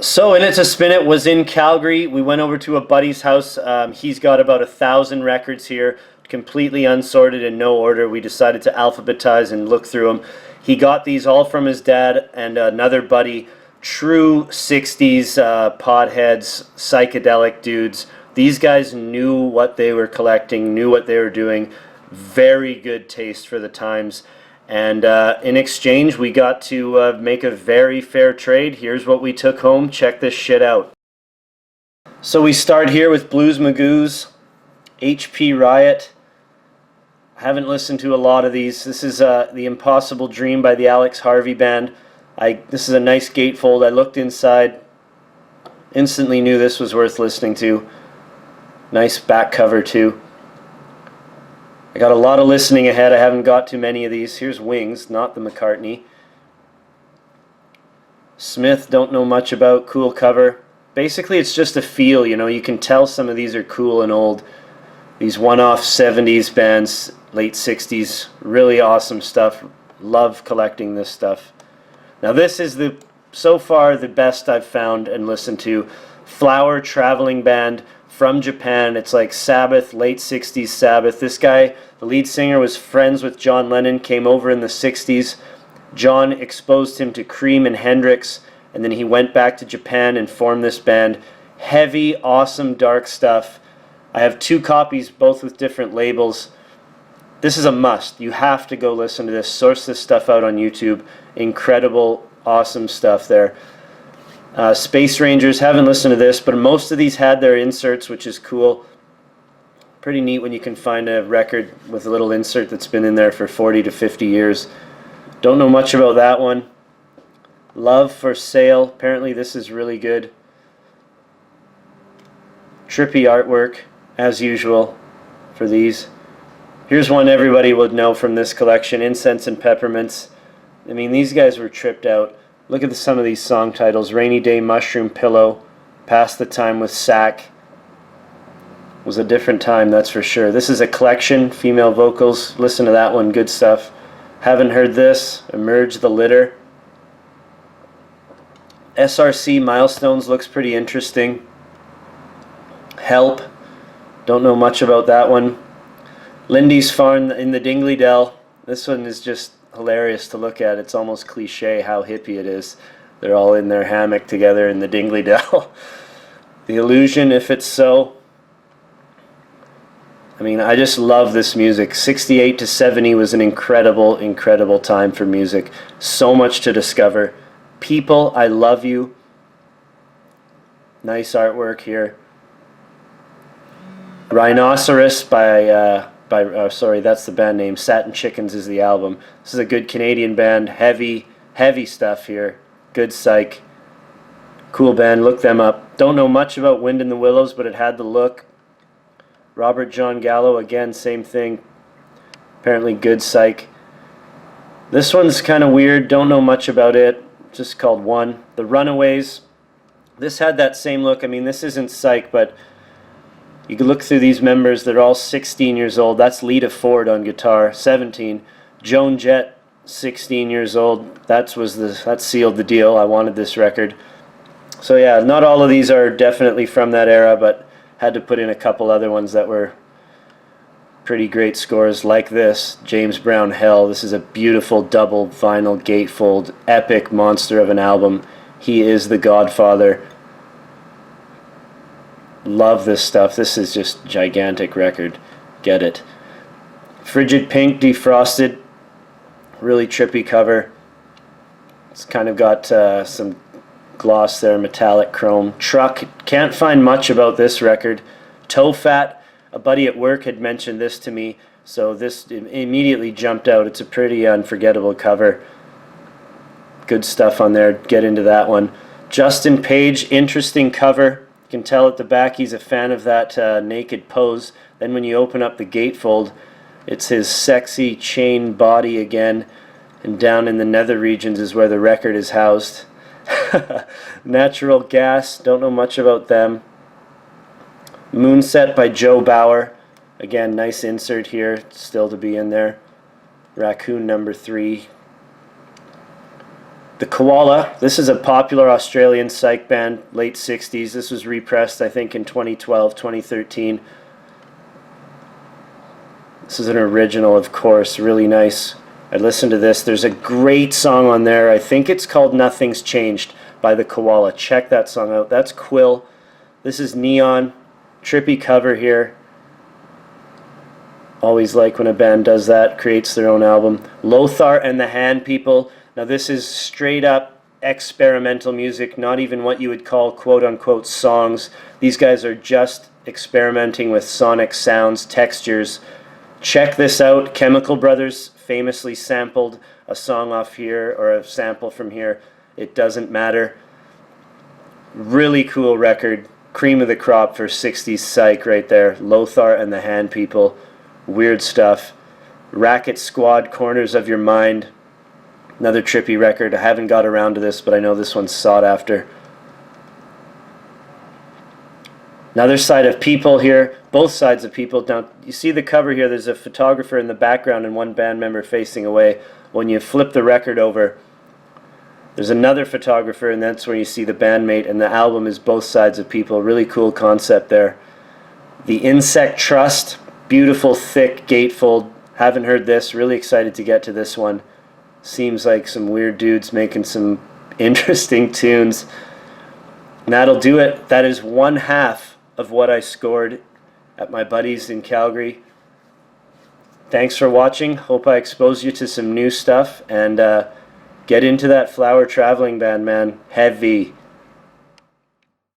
So In It to Spin It was in Calgary. We went over to a buddy's house. He's got about 1,000 records here, completely unsorted in no order. We decided to alphabetize and look through them. He got these all from his dad and another buddy. True 60s potheads, psychedelic dudes. These guys knew what they were collecting, knew what they were doing. Very good taste for the times. And in exchange, we got to make a very fair trade. Here's what we took home. Check this shit out. So we start here with Blues Magoos, HP Riot. I haven't listened to a lot of these. This is The Impossible Dream by the Alex Harvey Band. This is a nice gatefold. I looked inside, instantly knew this was worth listening to. Nice back cover too. I got a lot of listening ahead. I haven't got too many of these. Here's Wings, not the McCartney. Smith, don't know much about. Cool cover. Basically, it's just a feel, you know. You can tell some of these are cool and old. These one-off 70s bands, late 60s. Really awesome stuff. Love collecting this stuff. Now this is so far the best I've found and listened to. Flower Traveling Band from Japan. It's like Sabbath, late 60s Sabbath. This guy, the lead singer, was friends with John Lennon, came over in the 60s. John exposed him to Cream and Hendrix, and then he went back to Japan and formed this band. Heavy, awesome, dark stuff. I have 2 copies, both with different labels. This is a must. You have to go listen to this. Source this stuff out on YouTube. Incredible, awesome stuff there. Space Rangers, haven't listened to this, but most of these had their inserts, which is cool. Pretty neat when you can find a record with a little insert that's been in there for 40 to 50 years. Don't know much about that one. Love for Sale, apparently this is really good. Trippy artwork, as usual, for these. Here's one everybody would know from this collection, Incense and Peppermints. I mean, these guys were tripped out. Look at some of these song titles. Rainy Day, Mushroom Pillow, Pass the Time with Sack. Was a different time, that's for sure. This is a collection, female vocals. Listen to that one, good stuff. Haven't heard this. Emerge the Litter. SRC Milestones looks pretty interesting. Help. Don't know much about that one. Lindy's Farm in the Dingley Dell. This one is just hilarious to look at. It's almost cliche how hippie it is. They're all in their hammock together in the Dingley Dell. The Illusion, If It's So. I mean, I just love this music. 68 to 70 was an incredible, incredible time for music. So much to discover. People, I Love You. Nice artwork here. Rhinoceros sorry, that's the band name. Satin Chickens is the album. This is a good Canadian band. Heavy, heavy stuff here. Good psych. Cool band. Look them up. Don't know much about Wind in the Willows, but it had the look. Robert John Gallo, again, same thing. Apparently good psych. This one's kind of weird. Don't know much about it. Just called One. The Runaways. This had that same look. I mean, this isn't psych, but you can look through these members. They're all 16 years old. That's Lita Ford on guitar, 17. Joan Jett, 16 years old. That sealed the deal. I wanted this record. So yeah, not all of these are definitely from that era, but had to put in a couple other ones that were pretty great scores, like this, James Brown Hell. This is a beautiful double vinyl gatefold, epic monster of an album. He is the Godfather. Love this stuff. This is just gigantic record. Get it. Frigid Pink, Defrosted. Really trippy cover. It's kind of got some gloss there, metallic chrome. Truck, can't find much about this record. Toe Fat, a buddy at work had mentioned this to me, so this immediately jumped out. It's a pretty unforgettable cover. Good stuff on there. Get into that one. Justin Page, interesting cover. You can tell at the back he's a fan of that naked pose. Then when you open up the gatefold, it's his sexy chain body again, and down in the nether regions is where the record is housed. Natural Gas, don't know much about them. Moonset by Joe Bauer. Again, nice insert here, still to be in there. Raccoon number 3. The Koala, this is a popular Australian psych band, late 60s. This was repressed, I think, in 2012, 2013. This is an original, of course, really nice. I listened to this. There's a great song on there. I think it's called Nothing's Changed by the Koala. Check that song out. That's Quill. This is Neon. Trippy cover here. Always like when a band does that, creates their own album. Lothar and the Hand People. Now this is straight up experimental music, not even what you would call quote-unquote songs. These guys are just experimenting with sonic sounds, textures. Check this out. Chemical Brothers famously sampled a song off here, or a sample from here. It doesn't matter. Really cool record. Cream of the crop for 60s psych right there. Lothar and the Hand People. Weird stuff. Racket Squad, Corners of Your Mind. Another trippy record. I haven't got around to this, but I know this one's sought after. Another side of People here. Both sides of People. Now, you see the cover here. There's a photographer in the background and one band member facing away. When you flip the record over, there's another photographer, and that's where you see the bandmate, and the album is Both Sides of People. Really cool concept there. The Insect Trust. Beautiful, thick gatefold. Haven't heard this. Really excited to get to this one. Seems like some weird dudes making some interesting tunes. And that'll do it. That is one half of what I scored at my buddies in Calgary. Thanks for watching. Hope I exposed you to some new stuff. And get into that Flower Traveling Band, man. Heavy.